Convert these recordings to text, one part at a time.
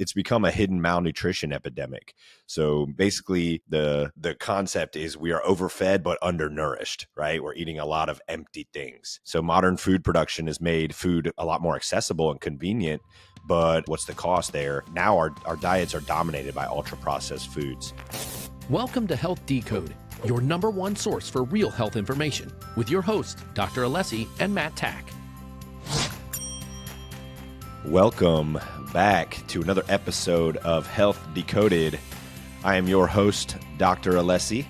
it's become a hidden malnutrition epidemic. So basically the concept is we are overfed but undernourished, right? We're eating a lot of empty things. So modern food production has made food a lot more accessible and convenient, but what's the cost there? Now our diets are dominated by ultra processed foods. Welcome to Health Decoded, your number one source for real health information, with your hosts, Dr. Alessi and Matt Tack. Welcome back to another episode of Health Decoded. I am your host, Dr. Alessi.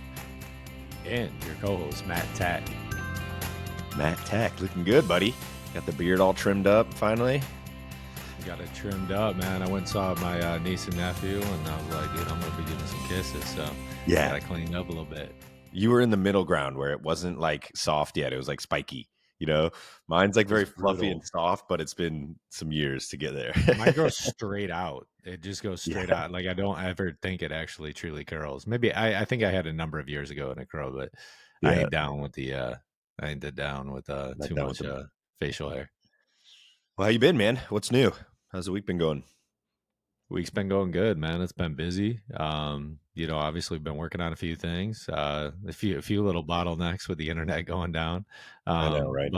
And your co-host, Matt Tack. Matt Tack, looking good, buddy. Got the beard all trimmed up finally. Got it trimmed up, man. I went and saw my niece and nephew, and I was like, dude, I'm going to be giving some kisses, so yeah, got to clean up a little bit. You were in the middle ground where it wasn't like soft yet. It was like spiky. You know, mine's like very fluffy and soft, but it's been some years to get there. Mine goes straight out. It just goes straight out. Like I don't ever think it actually truly curls. Maybe I think I had a number of years ago in a curl, but I ain't down with the too much facial hair. Well, how you been, man? What's new? How's the week been going? Week's been going good, man. It's been busy. Obviously been working on a few things, a few little bottlenecks with the internet going down. I know, right?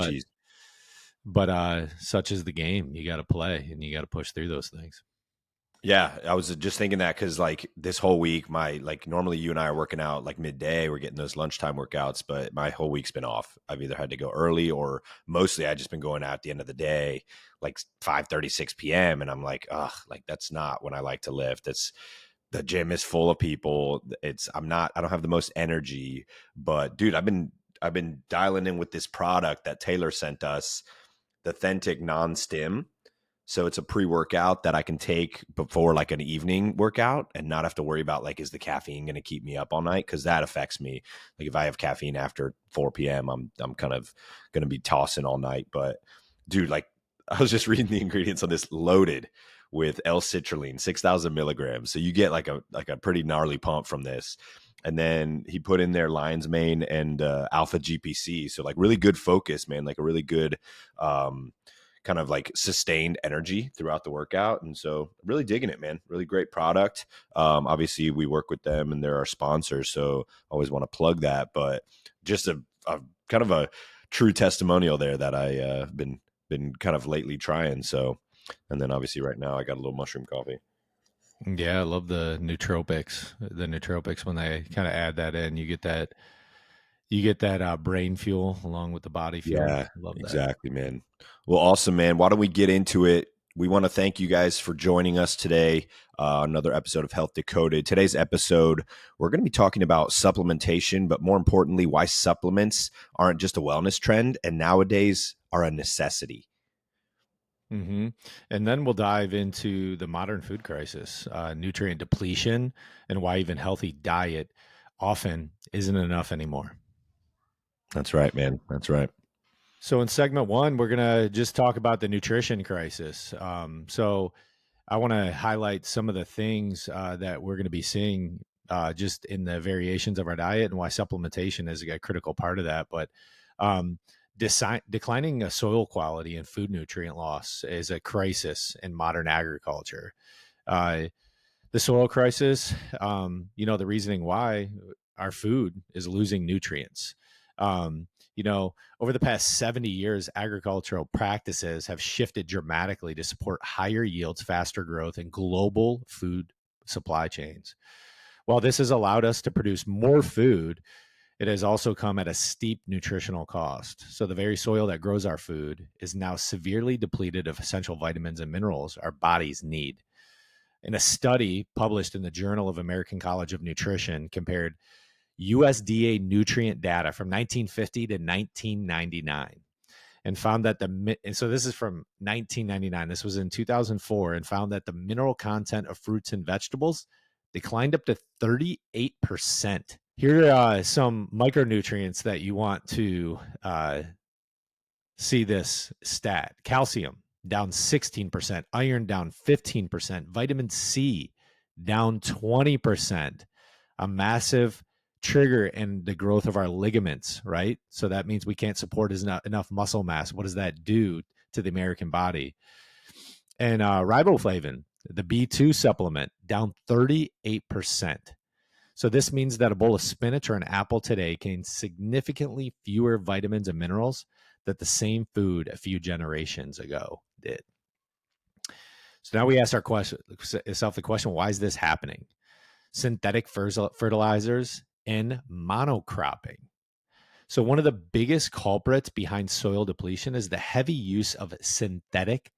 But such is the game. You got to play and you got to push through those things. Yeah, I was just thinking that because like this whole week, normally you and I are working out like midday, we're getting those lunchtime workouts, but my whole week's been off. I've either had to go early or mostly I just been going out at the end of the day, like 5:30, 6 p.m. And I'm like, like that's not when I like to lift. The gym is full of people. I don't have the most energy, but dude, I've been dialing in with this product that Taylor sent us, the Authentic Non-Stim. So it's a pre-workout that I can take before like an evening workout and not have to worry about like, is the caffeine going to keep me up all night? Because that affects me. Like if I have caffeine after 4 p.m., I'm kind of going to be tossing all night. But dude, like I was just reading the ingredients on this, loaded with L-citrulline, 6,000 milligrams. So you get like a pretty gnarly pump from this. And then he put in there lion's mane and alpha GPC. So like really good focus, man, like a really good kind of like sustained energy throughout the workout. And so really digging it, man. Really great product. Obviously we work with them and they're our sponsors. So I always want to plug that, but just a kind of a true testimonial there that I been kind of lately trying. So, and then obviously right now I got a little mushroom coffee. Yeah. I love the nootropics. When they kind of add that in, you get that brain fuel along with the body fuel. Yeah, love that. Exactly, man. Well, awesome, man. Why don't we get into it? We want to thank you guys for joining us today. Another episode of Health Decoded. Today's episode, we're going to be talking about supplementation, but more importantly, why supplements aren't just a wellness trend and nowadays are a necessity. Mm-hmm. And then we'll dive into the modern food crisis, nutrient depletion, and why even healthy diet often isn't enough anymore. That's right, man. That's right. So in segment one, we're going to just talk about the nutrition crisis. So I want to highlight some of the things that we're going to be seeing just in the variations of our diet and why supplementation is a critical part of that. But declining soil quality and food nutrient loss is a crisis in modern agriculture. The soil crisis, the reasoning why our food is losing nutrients. Over the past 70 years, agricultural practices have shifted dramatically to support higher yields, faster growth, and global food supply chains. While this has allowed us to produce more food, it has also come at a steep nutritional cost. So the very soil that grows our food is now severely depleted of essential vitamins and minerals our bodies need. In a study published in the Journal of American College of Nutrition compared USDA nutrient data from 1950 to 1999 and found that so this is from 1999. This was in 2004 and found that the mineral content of fruits and vegetables declined up to 38%. Here are some micronutrients that you want to see this stat. Calcium down 16%, iron down 15%, vitamin C down 20%, a massive trigger in the growth of our ligaments, right? So that means we can't support enough muscle mass. What does that do to the American body? And riboflavin The B2 supplement down 38%. So this means that a bowl of spinach or an apple today contains significantly fewer vitamins and minerals that the same food a few generations ago did. So now we ask ourselves the question, why is this happening? Synthetic fertilizers and monocropping. So one of the biggest culprits behind soil depletion is the heavy use of synthetic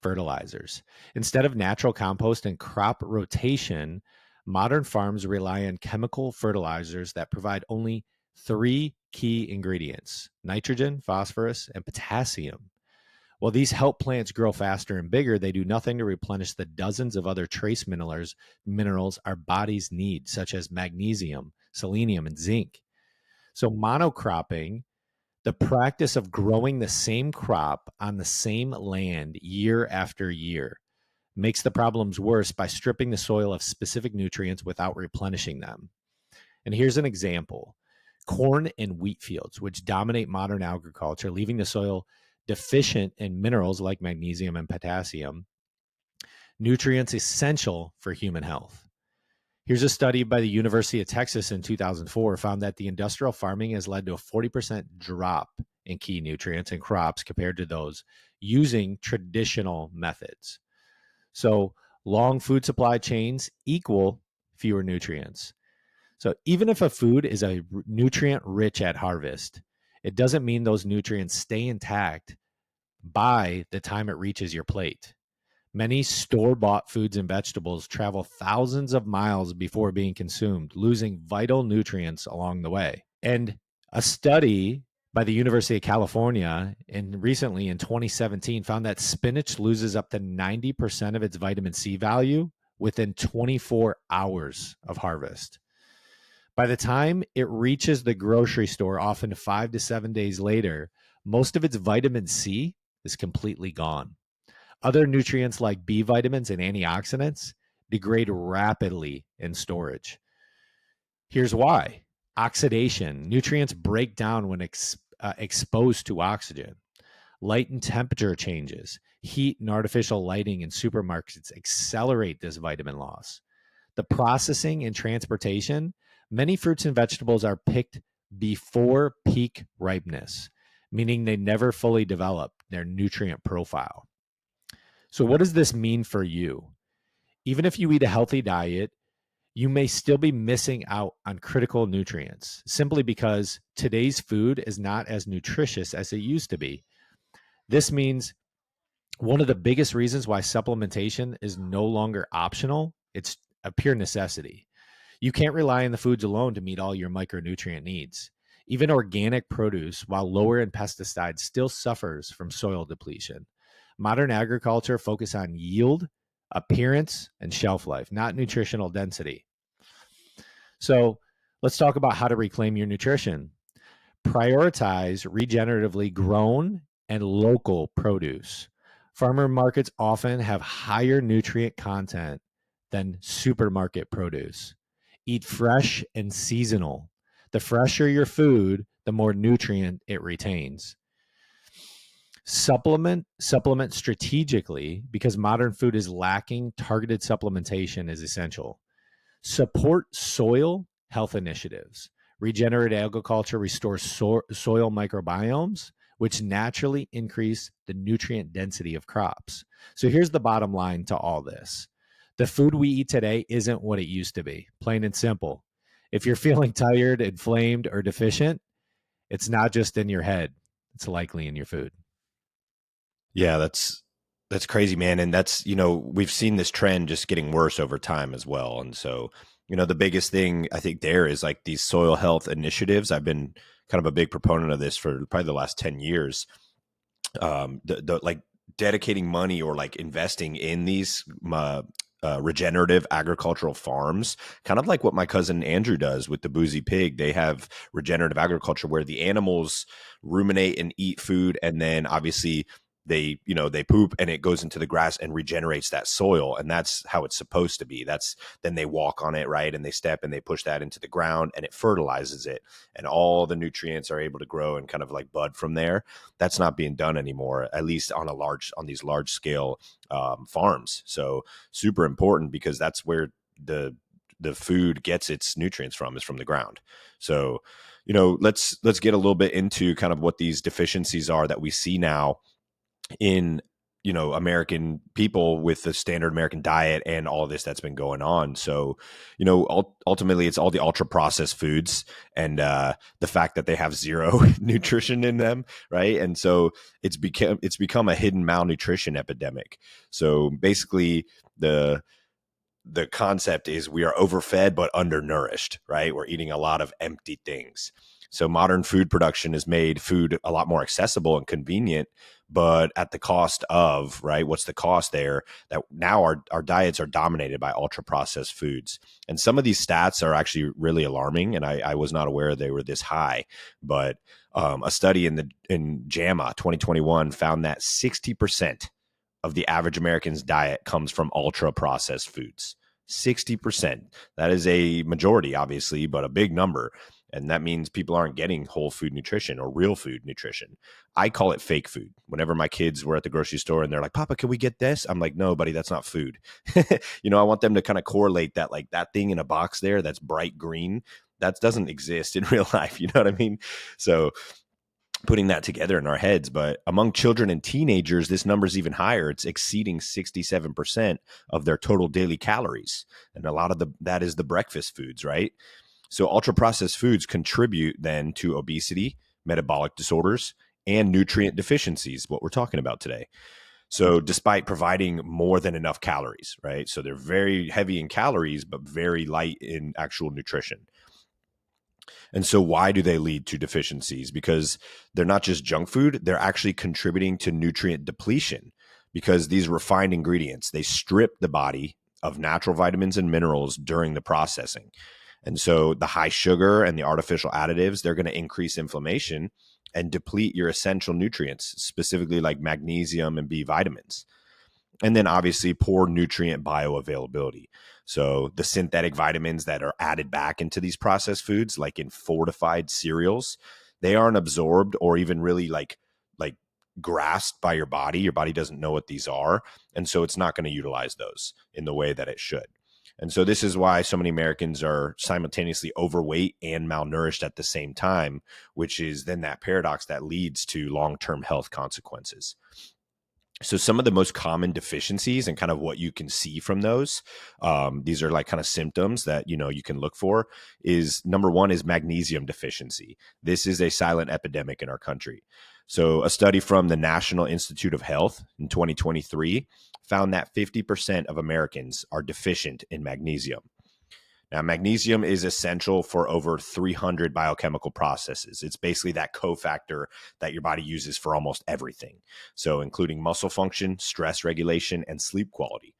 fertilizers. Instead of natural compost and crop rotation, modern farms rely on chemical fertilizers that provide only 3 key ingredients: nitrogen, phosphorus, and potassium. While these help plants grow faster and bigger, they do nothing to replenish the dozens of other trace minerals our bodies need, such as magnesium, selenium, and zinc. So monocropping, the practice of growing the same crop on the same land year after year, makes the problems worse by stripping the soil of specific nutrients without replenishing them. And here's an example: corn and wheat fields, which dominate modern agriculture, leaving the soil deficient in minerals like magnesium and potassium, nutrients essential for human health. Here's a study by the University of Texas in 2004 found that the industrial farming has led to a 40% drop in key nutrients in crops compared to those using traditional methods. So long food supply chains equal fewer nutrients. So even if a food is a nutrient rich at harvest, it doesn't mean those nutrients stay intact by the time it reaches your plate. Many store-bought foods and vegetables travel thousands of miles before being consumed, losing vital nutrients along the way. And a study by the University of California recently in 2017 found that spinach loses up to 90% of its vitamin C value within 24 hours of harvest. By the time it reaches the grocery store, often 5 to 7 days later, most of its vitamin C is completely gone. Other nutrients like B vitamins and antioxidants degrade rapidly in storage. Here's why. Oxidation. Nutrients break down when exposed to oxygen. Light and temperature changes. Heat and artificial lighting in supermarkets accelerate this vitamin loss. The processing and transportation. Many fruits and vegetables are picked before peak ripeness, meaning they never fully develop their nutrient profile. So what does this mean for you? Even if you eat a healthy diet, you may still be missing out on critical nutrients simply because today's food is not as nutritious as it used to be. This means one of the biggest reasons why supplementation is no longer optional, it's a pure necessity. You can't rely on the foods alone to meet all your micronutrient needs. Even organic produce, while lower in pesticides, still suffers from soil depletion. Modern agriculture focuses on yield, appearance, and shelf life, not nutritional density. So let's talk about how to reclaim your nutrition. Prioritize regeneratively grown and local produce. Farmer markets often have higher nutrient content than supermarket produce. Eat fresh and seasonal. The fresher your food, the more nutrient it retains. Supplement strategically because modern food is lacking. Targeted supplementation is essential. Support soil health initiatives. Regenerative agriculture restores soil microbiomes, which naturally increase the nutrient density of crops. So here's the bottom line to all this. The food we eat today isn't what it used to be, plain and simple. If you're feeling tired, inflamed, or deficient, it's not just in your head. It's likely in your food. Yeah, that's crazy, man. And that's, we've seen this trend just getting worse over time as well. And so, the biggest thing I think there is like these soil health initiatives. I've been kind of a big proponent of this for probably the last 10 years. Like dedicating money or like investing in these regenerative agricultural farms, kind of like what my cousin Andrew does with the Boozy Pig. They have regenerative agriculture where the animals ruminate and eat food, and then obviously they poop and it goes into the grass and regenerates that soil. And that's how it's supposed to be. Then they walk on it, right? And they step and they push that into the ground and it fertilizes it. And all the nutrients are able to grow and kind of like bud from there. That's not being done anymore, at least on these large scale farms. So super important, because that's where the food gets its nutrients from, is from the ground. So, let's get a little bit into kind of what these deficiencies are that we see now in, American people with the standard American diet and all of this that's been going on. So, ultimately it's all the ultra processed foods and the fact that they have zero nutrition in them, right? And so it's become a hidden malnutrition epidemic. So basically the concept is we are overfed but undernourished, right? We're eating a lot of empty things. So modern food production has made food a lot more accessible and convenient, but at the cost of, right? What's the cost there? That now our diets are dominated by ultra processed foods. And some of these stats are actually really alarming. And I was not aware they were this high, but a study in JAMA 2021 found that 60% of the average American's diet comes from ultra processed foods. 60%. That is a majority, obviously, but a big number. And that means people aren't getting whole food nutrition or real food nutrition. I call it fake food. Whenever my kids were at the grocery store and they're like, Papa, can we get this? I'm like, no, buddy, that's not food. I want them to kind of correlate that, like that thing in a box there that's bright green, that doesn't exist in real life. You know what I mean? So putting that together in our heads. But among children and teenagers, this number is even higher. It's exceeding 67% of their total daily calories. And a lot of that is the breakfast foods, right? So ultra processed foods contribute then to obesity, metabolic disorders, and nutrient deficiencies, what we're talking about today. So despite providing more than enough calories, right? So they're very heavy in calories, but very light in actual nutrition. And so why do they lead to deficiencies? Because they're not just junk food, they're actually contributing to nutrient depletion, because these refined ingredients, they strip the body of natural vitamins and minerals during the processing. And so the high sugar and the artificial additives, they're going to increase inflammation and deplete your essential nutrients, specifically like magnesium and B vitamins. And then obviously poor nutrient bioavailability. So the synthetic vitamins that are added back into these processed foods, like in fortified cereals, they aren't absorbed or even really like grasped by your body. Your body doesn't know what these are. And so it's not going to utilize those in the way that it should. And so this is why so many Americans are simultaneously overweight and malnourished at the same time, which is then that paradox that leads to long-term health consequences. So some of the most common deficiencies and kind of what you can see from those, these are like kind of symptoms that, you can look for, is number one is magnesium deficiency. This is a silent epidemic in our country. So a study from the National Institute of Health in 2023 found that 50% of Americans are deficient in magnesium. Now, magnesium is essential for over 300 biochemical processes. It's basically that cofactor that your body uses for almost everything. So including muscle function, stress regulation, and sleep quality.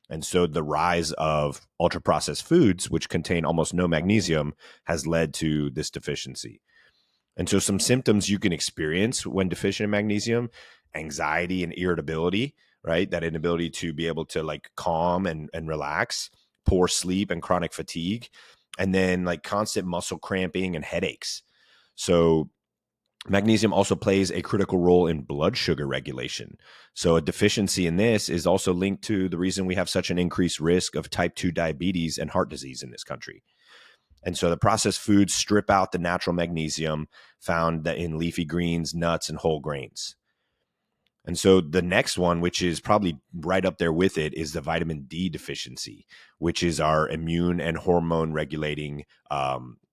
And so the rise of ultra-processed foods, which contain almost no magnesium, has led to this deficiency. And so some symptoms you can experience when deficient in magnesium: anxiety and irritability, right? That inability to be able to like calm and relax, poor sleep and chronic fatigue, and then like constant muscle cramping and headaches. So magnesium also plays a critical role in blood sugar regulation. So a deficiency in this is also linked to the reason we have such an increased risk of type 2 diabetes and heart disease in this country. And so the processed foods strip out the natural magnesium found in leafy greens, nuts, and whole grains. And so the next one, which is probably right up there with it, is the vitamin D deficiency, which is our immune and hormone regulating.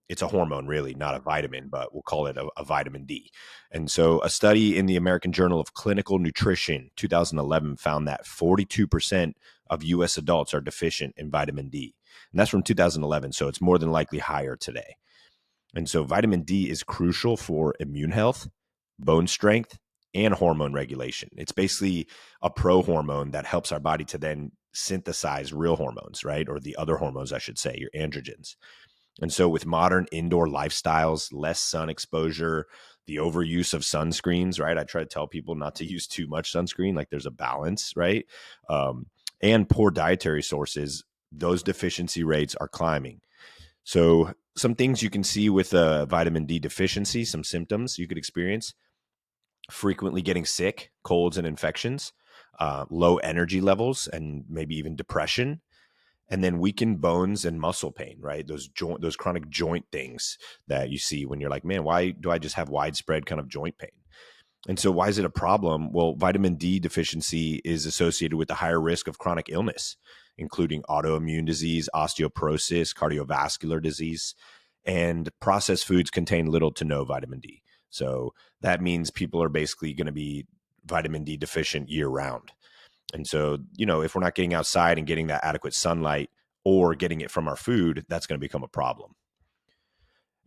It's a hormone, really, not a vitamin, but we'll call it a vitamin D. And so a study in the American Journal of Clinical Nutrition 2011 found that 42% of U.S. adults are deficient in vitamin D. And that's from 2011, so it's more than likely higher today. And so vitamin D is crucial for immune health, bone strength, and hormone regulation. It's basically a pro-hormone that helps our body to then synthesize real hormones, right? Or the other hormones, I should say, your androgens. And so with modern indoor lifestyles, less sun exposure, the overuse of sunscreens, right? I try to tell people not to use too much sunscreen, like there's a balance, right? Um, and poor dietary sources, those deficiency rates are climbing. So some things you can see with vitamin D deficiency, some symptoms you could experience: frequently getting sick, colds and infections, low energy levels, and maybe even depression, and then weakened bones and muscle pain, right? Those chronic joint things that you see when you're like, man, why do I just have widespread kind of joint pain? And so why is it a problem? Well, vitamin D deficiency is associated with the higher risk of chronic illness, including autoimmune disease, osteoporosis, cardiovascular disease, and processed foods contain little to no vitamin D. So that means people are basically going to be vitamin D deficient year round. And so, if we're not getting outside and getting that adequate sunlight or getting it from our food, that's going to become a problem.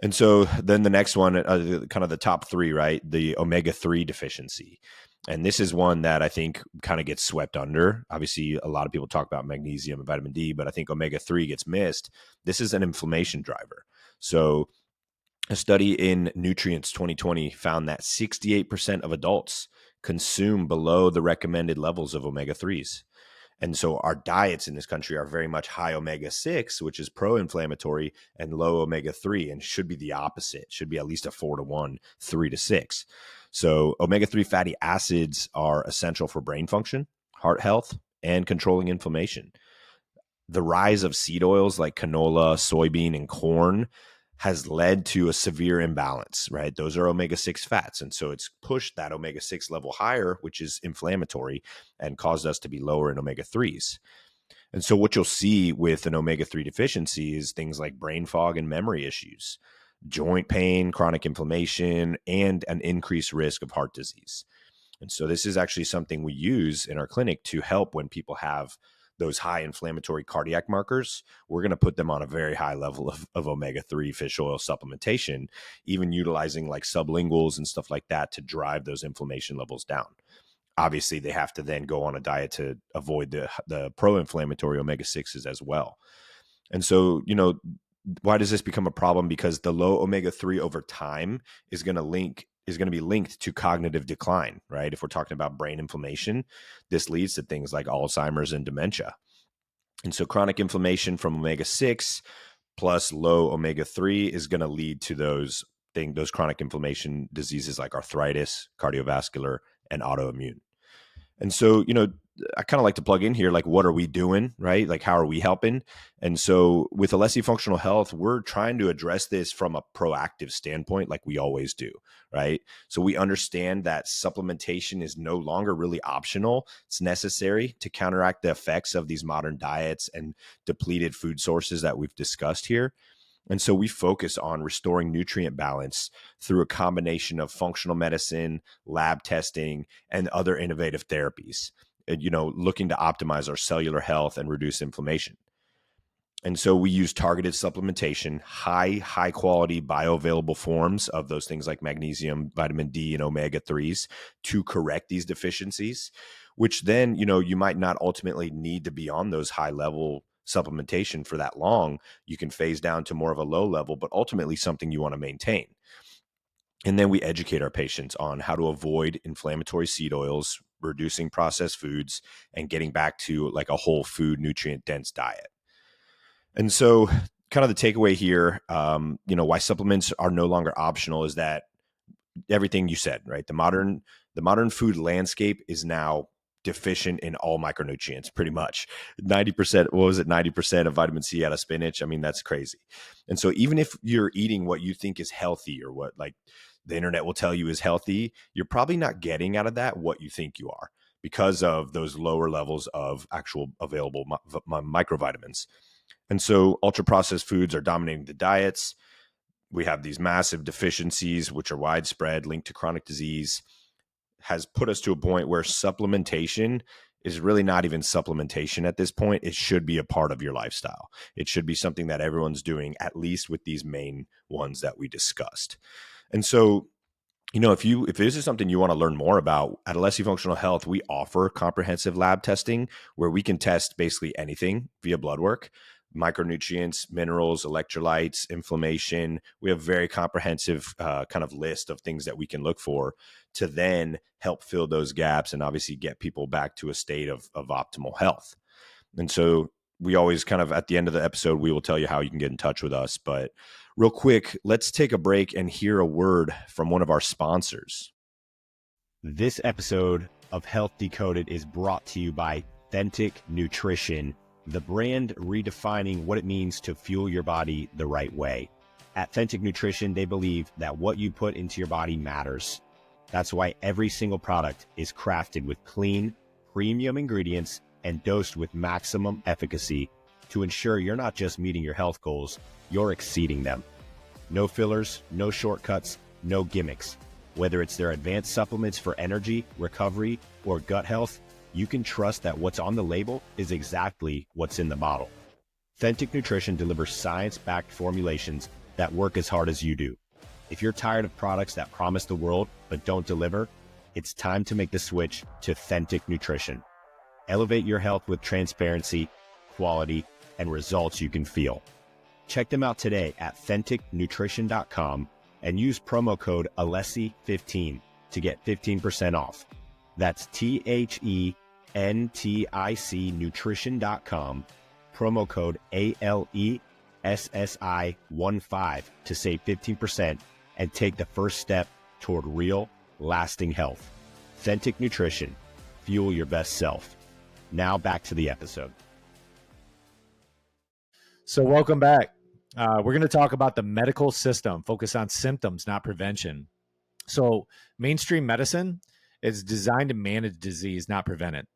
And so then the next one, kind of the top three, right? The omega-3 deficiency. And this is one that I think kind of gets swept under. Obviously, a lot of people talk about magnesium and vitamin D, but I think omega-3 gets missed. This is an inflammation driver. So a study in Nutrients 2020 found that 68% of adults consume below the recommended levels of omega-3s. And so our diets in this country are very much high omega-6, which is pro-inflammatory, and low omega-3, and should be the opposite. Should be at least a 4-to-1, 3-to-6. So omega-3 fatty acids are essential for brain function, heart health, and controlling inflammation. The rise of seed oils like canola, soybean, and corn has led to a severe imbalance, right? Those are omega-6 fats. And so it's pushed that omega-6 level higher, which is inflammatory, and caused us to be lower in omega-3s. And so what you'll see with an omega-3 deficiency is things like brain fog and memory issues, joint pain, chronic inflammation, and an increased risk of heart disease. And so this is actually something we use in our clinic to help when people have those high inflammatory cardiac markers. We're going to put them on a very high level of omega-3 fish oil supplementation, even utilizing like sublinguals and stuff like that to drive those inflammation levels down. Obviously, they have to then go on a diet to avoid the pro-inflammatory omega-6s as well. And so, why does this become a problem? Because the low omega-3 over time is going to be linked to cognitive decline, right? If we're talking about brain inflammation, this leads to things like Alzheimer's and dementia. And so chronic inflammation from omega-6 plus low omega-3 is going to lead to those chronic inflammation diseases like arthritis, cardiovascular, and autoimmune. And so, I kind of like to plug in here, like, what are we doing, right? Like, how are we helping? And so with Alessi Functional Health, we're trying to address this from a proactive standpoint, like we always do, right? So we understand that supplementation is no longer really optional. It's necessary to counteract the effects of these modern diets and depleted food sources that we've discussed here. And so we focus on restoring nutrient balance through a combination of functional medicine, lab testing, and other innovative therapies, looking to optimize our cellular health and reduce inflammation. And so we use targeted supplementation, high quality bioavailable forms of those things like magnesium, vitamin D, and omega-3s to correct these deficiencies, which then, you might not ultimately need to be on those high level supplementation for that long. You can phase down to more of a low level, but ultimately something you want to maintain. And then we educate our patients on how to avoid inflammatory seed oils, reducing processed foods, and getting back to like a whole food, nutrient dense diet. And so kind of the takeaway here, why supplements are no longer optional is that everything you said, right? The modern food landscape is now deficient in all micronutrients, pretty much 90%. What was it? 90% of vitamin C out of spinach. I mean, that's crazy. And so even if you're eating what you think is healthy or what like the internet will tell you is healthy, you're probably not getting out of that what you think you are because of those lower levels of actual available microvitamins. And so ultra processed foods are dominating the diets. We have these massive deficiencies, which are widespread, linked to chronic disease, has put us to a point where supplementation is really not even supplementation at this point. It should be a part of your lifestyle. It should be something that everyone's doing, at least with these main ones that we discussed. And so, if this is something you want to learn more about, at Alessi Functional Health, we offer comprehensive lab testing where we can test basically anything via blood work. micronutrients, minerals, electrolytes, inflammation. We have a very comprehensive kind of list of things that we can look for to then help fill those gaps and obviously get people back to a state of optimal health. And so we always kind of at the end of the episode, we will tell you how you can get in touch with us. But real quick, let's take a break and hear a word from one of our sponsors. This episode of Health Decoded is brought to you by Authentic Nutrition, the brand redefining what it means to fuel your body the right way. At Authentic Nutrition, they believe that what you put into your body matters. That's why every single product is crafted with clean, premium ingredients and dosed with maximum efficacy to ensure you're not just meeting your health goals, you're exceeding them. No fillers, no shortcuts, no gimmicks. Whether it's their advanced supplements for energy, recovery, or gut health, you can trust that what's on the label is exactly what's in the bottle. Authentic Nutrition delivers science-backed formulations that work as hard as you do. If you're tired of products that promise the world but don't deliver, it's time to make the switch to Authentic Nutrition. Elevate your health with transparency, quality, and results you can feel. Check them out today at authenticnutrition.com and use promo code Alessi15 to get 15% off. That's THENTIC nutrition.com, promo code ALESSI15 to save 15% and take the first step toward real, lasting health. Authentic Nutrition, fuel your best self. Now back to the episode. So welcome back. We're going to talk about the medical system, focus on symptoms, not prevention. So mainstream medicine is designed to manage disease, not prevent it.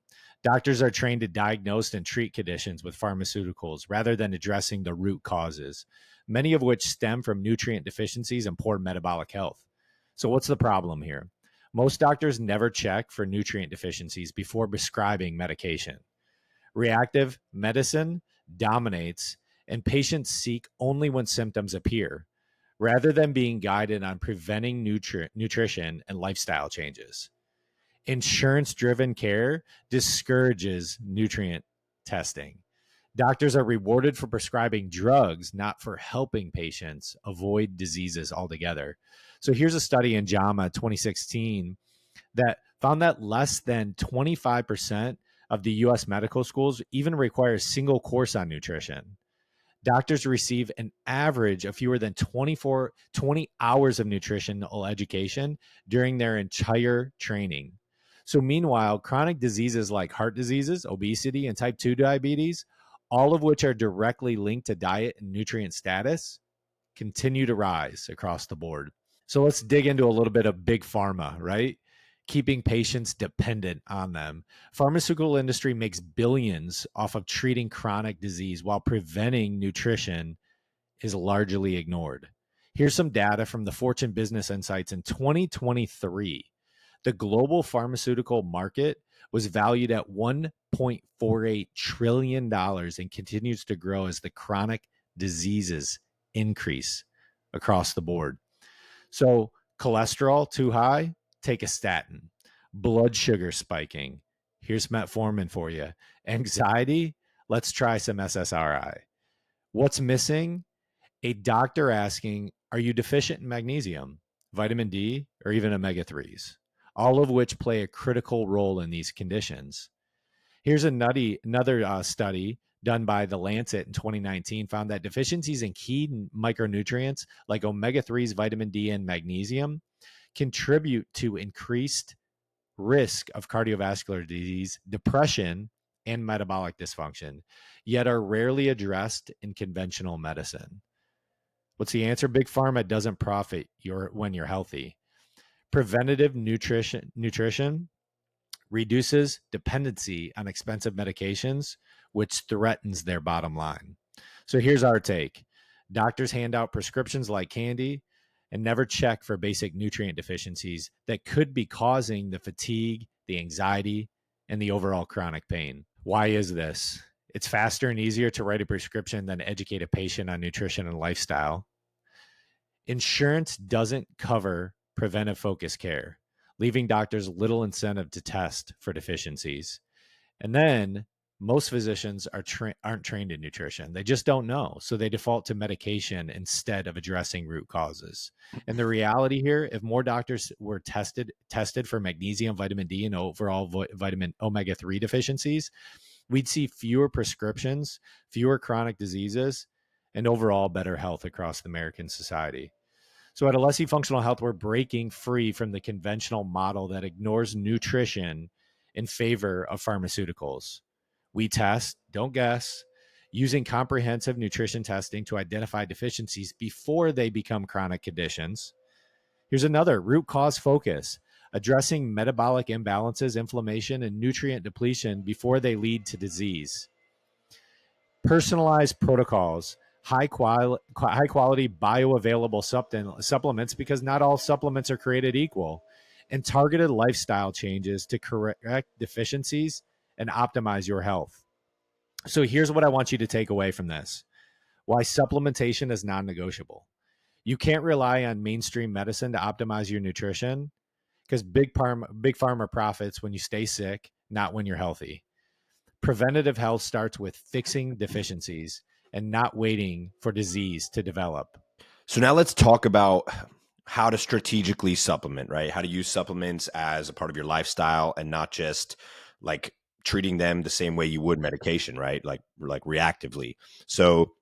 Doctors are trained to diagnose and treat conditions with pharmaceuticals rather than addressing the root causes, many of which stem from nutrient deficiencies and poor metabolic health. So what's the problem here? Most doctors never check for nutrient deficiencies before prescribing medication. Reactive medicine dominates, and patients seek only when symptoms appear, rather than being guided on preventing nutrition and lifestyle changes. Insurance-driven care discourages nutrient testing. Doctors are rewarded for prescribing drugs, not for helping patients avoid diseases altogether. So here's a study in JAMA 2016 that found that less than 25% of the U.S. medical schools even require a single course on nutrition. Doctors receive an average of fewer than 20 hours of nutritional education during their entire training. So meanwhile, chronic diseases like heart diseases, obesity, and type 2 diabetes, all of which are directly linked to diet and nutrient status, continue to rise across the board. So let's dig into a little bit of Big Pharma, right? Keeping patients dependent on them. Pharmaceutical industry makes billions off of treating chronic disease while preventing nutrition is largely ignored. Here's some data from the Fortune Business Insights in 2023. The global pharmaceutical market was valued at $1.48 trillion and continues to grow as the chronic diseases increase across the board. So cholesterol too high, take a statin. Blood sugar spiking, here's metformin for you. Anxiety, let's try some SSRI. What's missing? A doctor asking, are you deficient in magnesium, vitamin D, or even omega-3s? All of which play a critical role in these conditions. Here's another study done by The Lancet in 2019 found that deficiencies in key micronutrients like omega-3s, vitamin D, and magnesium contribute to increased risk of cardiovascular disease, depression, and metabolic dysfunction, yet are rarely addressed in conventional medicine. What's the answer? Big Pharma doesn't profit when you're healthy. Preventative nutrition reduces dependency on expensive medications, which threatens their bottom line. So here's our take. Doctors hand out prescriptions like candy and never check for basic nutrient deficiencies that could be causing the fatigue, the anxiety, and the overall chronic pain. Why is this? It's faster and easier to write a prescription than educate a patient on nutrition and lifestyle. Insurance doesn't cover preventive focused care, leaving doctors little incentive to test for deficiencies. And then most physicians aren't trained in nutrition. They just don't know. So they default to medication instead of addressing root causes. And the reality here, if more doctors were tested for magnesium, vitamin D, and overall vitamin omega-3 deficiencies, we'd see fewer prescriptions, fewer chronic diseases, and overall better health across the American society. So at Alessi Functional Health, we're breaking free from the conventional model that ignores nutrition in favor of pharmaceuticals. We test, don't guess, using comprehensive nutrition testing to identify deficiencies before they become chronic conditions. Here's another: root cause focus, addressing metabolic imbalances, inflammation, and nutrient depletion before they lead to disease. Personalized protocols, high quality bioavailable supplements, because not all supplements are created equal, and targeted lifestyle changes to correct deficiencies and optimize your health. So here's what I want you to take away from this: why supplementation is non-negotiable. You can't rely on mainstream medicine to optimize your nutrition, because big pharma profits when you stay sick, not when you're healthy. Preventative health starts with fixing deficiencies and not waiting for disease to develop. So now let's talk about how to strategically supplement, right? How to use supplements as a part of your lifestyle and not just like treating them the same way you would medication, right? Like reactively. So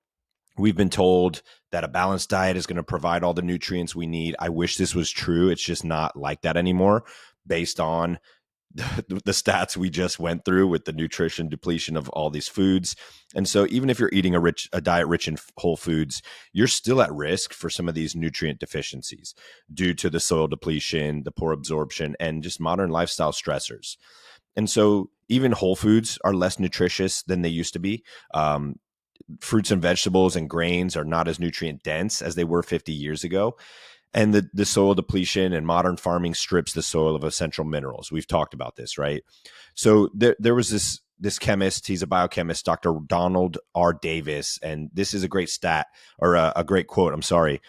we've been told that a balanced diet is going to provide all the nutrients we need. I wish this was true. It's just not like that anymore, based on the stats we just went through with the nutrition depletion of all these foods. And so even if you're eating a diet rich in whole foods, you're still at risk for some of these nutrient deficiencies due to the soil depletion, the poor absorption, and just modern lifestyle stressors. And so even whole foods are less nutritious than they used to be. Fruits and vegetables and grains are not as nutrient dense as they were 50 years ago. And the soil depletion and modern farming strips the soil of essential minerals. We've talked about this, right? So there was this chemist, he's a biochemist, Dr. Donald R. Davis, and this is a great stat, or a great quote, I'm sorry.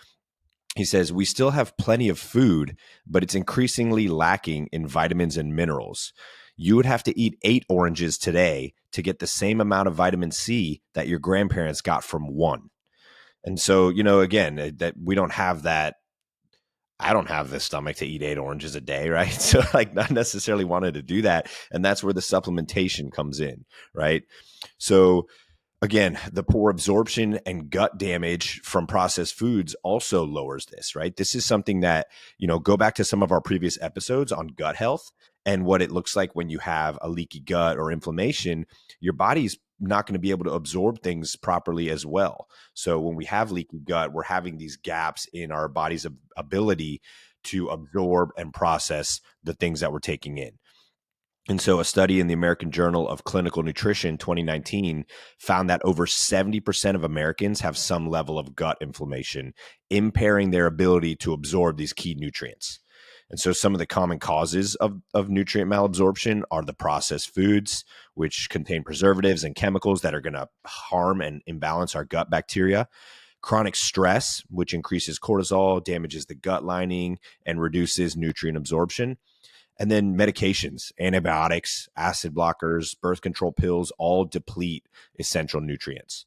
He says, "We still have plenty of food, but it's increasingly lacking in vitamins and minerals. You would have to eat 8 oranges today to get the same amount of vitamin C that your grandparents got from 1. And so, again, that we don't have that. I don't have the stomach to eat 8 oranges a day, right? So not necessarily wanted to do that. And that's where the supplementation comes in, right? So again, the poor absorption and gut damage from processed foods also lowers this, right? This is something that, go back to some of our previous episodes on gut health and what it looks like when you have a leaky gut or inflammation. Your body's not going to be able to absorb things properly as well. So when we have leaky gut, we're having these gaps in our body's ability to absorb and process the things that we're taking in. And so a study in the American Journal of Clinical Nutrition 2019 found that over 70% of Americans have some level of gut inflammation, impairing their ability to absorb these key nutrients. And so some of the common causes of nutrient malabsorption are the processed foods, which contain preservatives and chemicals that are going to harm and imbalance our gut bacteria. Chronic stress, which increases cortisol, damages the gut lining, and reduces nutrient absorption. And then medications, antibiotics, acid blockers, birth control pills, all deplete essential nutrients.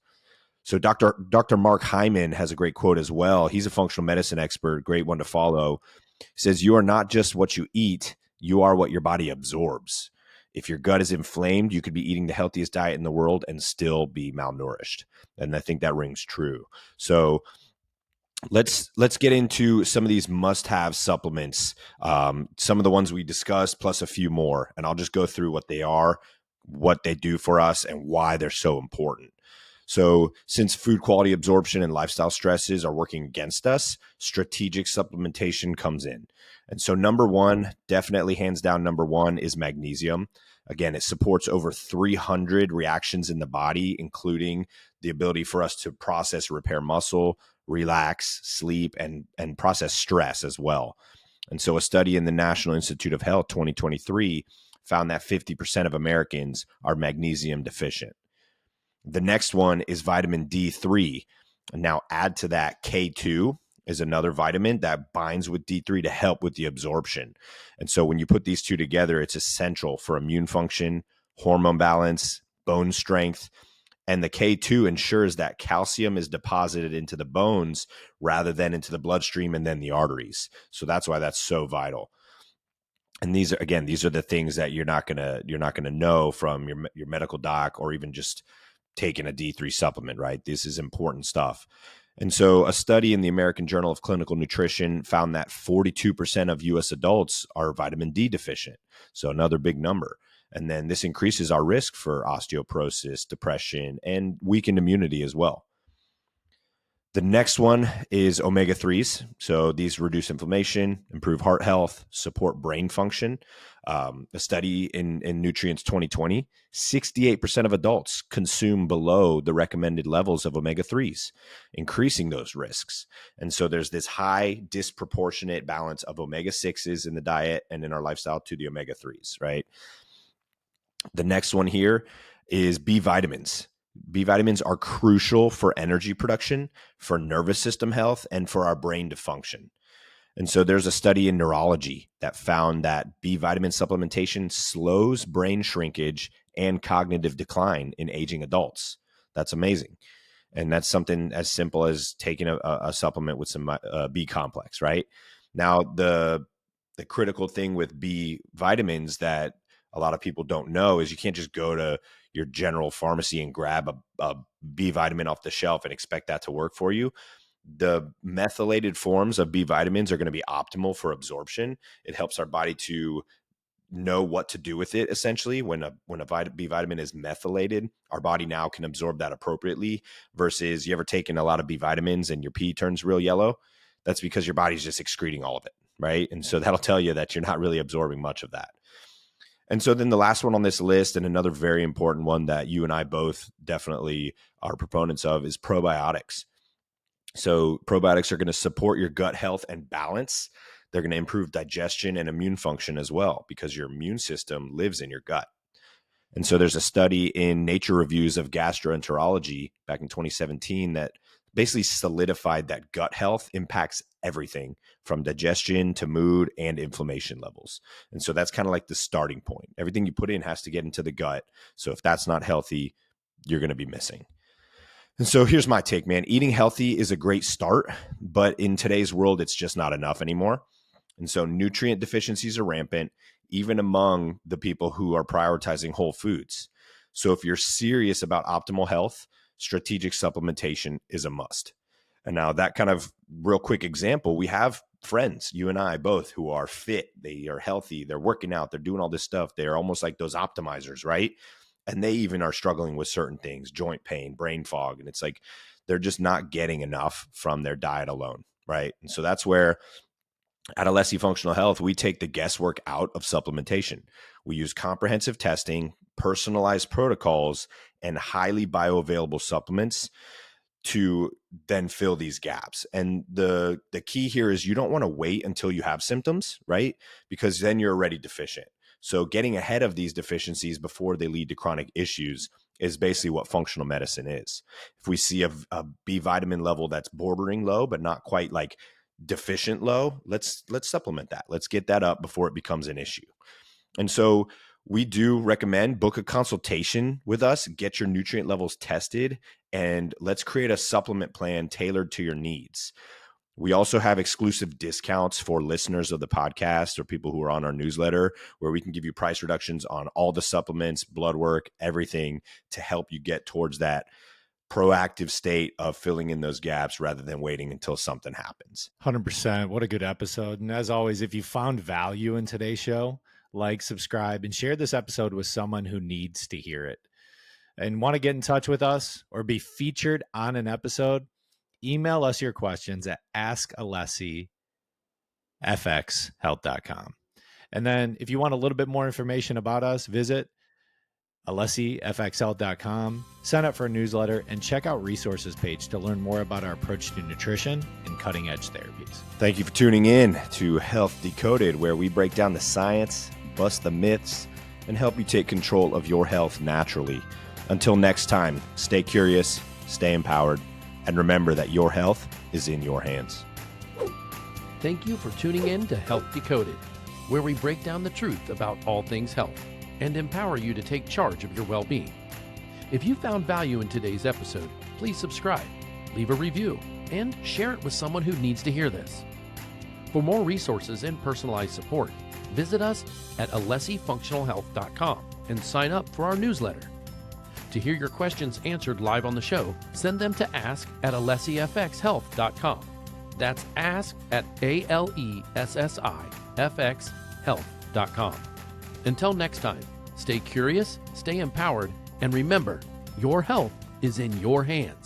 So Dr. Mark Hyman has a great quote as well. He's a functional medicine expert, great one to follow. He says, "You are not just what you eat, you are what your body absorbs. If your gut is inflamed, you could be eating the healthiest diet in the world and still be malnourished." And I think that rings true. So let's get into some of these must-have supplements, some of the ones we discussed, plus a few more. And I'll just go through what they are, what they do for us, and why they're so important. So since food quality absorption and lifestyle stresses are working against us, strategic supplementation comes in. And so number one, definitely hands down, number one is magnesium. Again, it supports over 300 reactions in the body, including the ability for us to process, repair muscle, relax, sleep, and process stress as well. And so a study in the National Institute of Health 2023 found that 50% of Americans are magnesium deficient. The next one is vitamin D3. Now add to that K2 is another vitamin that binds with D3 to help with the absorption. And so when you put these two together, it's essential for immune function, hormone balance, bone strength. And the K2 ensures that calcium is deposited into the bones rather than into the bloodstream and then the arteries. So that's why that's so vital. And these are the things that you're not gonna know from your medical doc or even just taking a D3 supplement, right? This is important stuff. And so a study in the American Journal of Clinical Nutrition found that 42% of US adults are vitamin D deficient. So another big number. And then this increases our risk for osteoporosis, depression, and weakened immunity as well. The next one is omega-3s. So these reduce inflammation, improve heart health, support brain function. A study in Nutrients 2020, 68% of adults consume below the recommended levels of omega-3s, increasing those risks. And so there's this high disproportionate balance of omega-6s in the diet and in our lifestyle to the omega-3s, right? The next one here is B vitamins. B vitamins are crucial for energy production, for nervous system health, and for our brain to function. And so there's a study in neurology that found that B vitamin supplementation slows brain shrinkage and cognitive decline in aging adults. That's amazing. And that's something as simple as taking a supplement with some B complex, right? Now, the critical thing with B vitamins that a lot of people don't know is you can't just go to your general pharmacy and grab a B vitamin off the shelf and expect that to work for you. The methylated forms of B vitamins are going to be optimal for absorption. It helps our body to know what to do with it. Essentially, when a B vitamin is methylated, our body now can absorb that appropriately versus you ever taken a lot of B vitamins and your pee turns real yellow? That's because your body's just excreting all of it, right? And so that'll tell you that you're not really absorbing much of that. And so then the last one on this list, and another very important one that you and I both definitely are proponents of, is probiotics. So probiotics are going to support your gut health and balance. They're going to improve digestion and immune function as well, because your immune system lives in your gut. And so there's a study in Nature Reviews of Gastroenterology back in 2017 that basically solidified that gut health impacts everything from digestion to mood and inflammation levels. And so that's kind of like the starting point. Everything you put in has to get into the gut. So if that's not healthy, you're going to be missing. And so here's my take, man. Eating healthy is a great start, but in today's world, it's just not enough anymore. And so nutrient deficiencies are rampant, even among the people who are prioritizing whole foods. So if you're serious about optimal health, strategic supplementation is a must. And now that kind of real quick example, we have friends, you and I both, who are fit, they are healthy, they're working out, they're doing all this stuff. They're almost like those optimizers, right? And they even are struggling with certain things, joint pain, brain fog. And it's like, they're just not getting enough from their diet alone, right? And so that's where at Alessi Functional Health, we take the guesswork out of supplementation. We use comprehensive testing, personalized protocols, and highly bioavailable supplements to then fill these gaps. And the key here is you don't want to wait until you have symptoms, right? Because then you're already deficient. So getting ahead of these deficiencies before they lead to chronic issues is basically what functional medicine is. If we see a B vitamin level that's bordering low, but not quite like deficient low, let's supplement that. Let's get that up before it becomes an issue. And so we do recommend book a consultation with us, get your nutrient levels tested, and let's create a supplement plan tailored to your needs. We also have exclusive discounts for listeners of the podcast or people who are on our newsletter, where we can give you price reductions on all the supplements, blood work, everything to help you get towards that proactive state of filling in those gaps rather than waiting until something happens. 100%. What a good episode. And as always, if you found value in today's show, like, subscribe, and share this episode with someone who needs to hear it. And want to get in touch with us or be featured on an episode? Email us your questions at askalessifxhealth.com. And then if you want a little bit more information about us, visit alessifxhealth.com, sign up for a newsletter, and check out resources page to learn more about our approach to nutrition and cutting-edge therapies. Thank you for tuning in to Health Decoded, where we break down the science, bust the myths, and help you take control of your health naturally. Until next time, stay curious, stay empowered, and remember that your health is in your hands. Thank you for tuning in to Health Decoded, where we break down the truth about all things health and empower you to take charge of your well-being. If you found value in today's episode, please subscribe, leave a review, and share it with someone who needs to hear this. For more resources and personalized support, visit us at alessifunctionalhealth.com and sign up for our newsletter. To hear your questions answered live on the show, send them to ask@alessifxhealth.com. That's ask at ALESSIFXhealth.com. Until next time, stay curious, stay empowered, and remember, your health is in your hands.